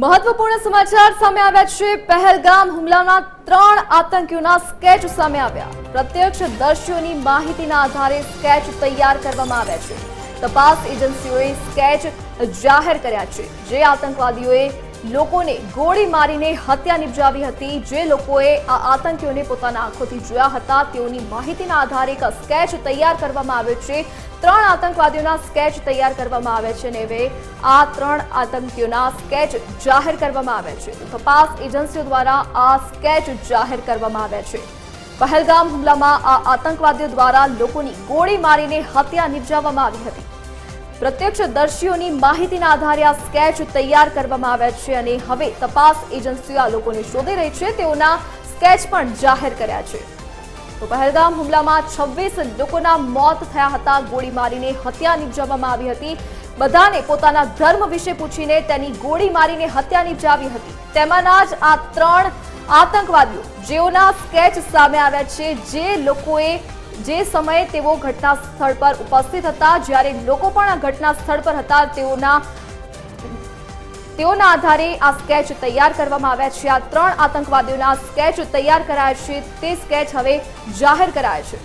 મહત્વપૂર્ણ સમાચાર સામે આવ્યા છે। પહેલગામ હુમલાના 3 આતંકીઓના સ્કેચ સામે આવ્યા। પ્રત્યક્ષદર્શીઓની માહિતીના આધારે સ્કેચ તૈયાર કરવામાં આવ્યા છે। તપાસ એજન્સીઓએ સ્કેચ જાહેર કર્યા છે। જે આતંકવાદીઓએ લોકોને ગોળી મારીને હત્યા નિપજાવી હતી, જે લોકોએ આ આતંકીઓને પોતાના આંખોથી જોયા હતા, તેઓની માહિતીના આધારે એક સ્કેચ તૈયાર કરવામાં આવ્યો છે। 3 આતંકવાદીઓના સ્કેચ તૈયાર કરવામાં આવ્યા છે અને હવે આ 3 આતંકીઓના સ્કેચ જાહેર કરવામાં આવ્યા છે। તપાસ એજન્સીઓ દ્વારા આ સ્કેચ જાહેર કરવામાં આવ્યા છે। પહેલગામ હુમલામાં આ આતંકવાદીઓ દ્વારા લોકોની ગોળી મારીને હત્યા નિપજાવવામાં આવી હતી। પ્રત્યક્ષદર્શીઓની માહિતીના આધારે આ સ્કેચ તૈયાર કરવામાં આવ્યા છે અને હવે તપાસ એજન્સીઓ આ લોકોને શોધી રહી છે। તેઓના સ્કેચ પણ જાહેર કર્યા છે। તો પહેલગામ હુમલામાં 26 લોકોના મોત થયા હતા। ગોળી મારીને હત્યા નિપજાવવામાં આવી હતી। બધાને પોતાના ધર્મ વિશે પૂછીને તેની ગોળી મારીને હત્યા નિપજાવી હતી। તેમાંના જ આ 3 આતંકવાદીઓ જેઓના સ્કેચ સામે આવ્યા છે, જે સમયે તેઓ ઘટના સ્થળ પર ઉપસ્થિત હતા, જ્યારે લોકો પણ આ ઘટના સ્થળ પર હતા, તેઓના આધારે આ સ્કેચ તૈયાર કરવામાં આવ્યા છે। આ 3 આતંકવાદીઓના સ્કેચ તૈયાર કરાયા છે, તે સ્કેચ હવે જાહેર કરાયા છે।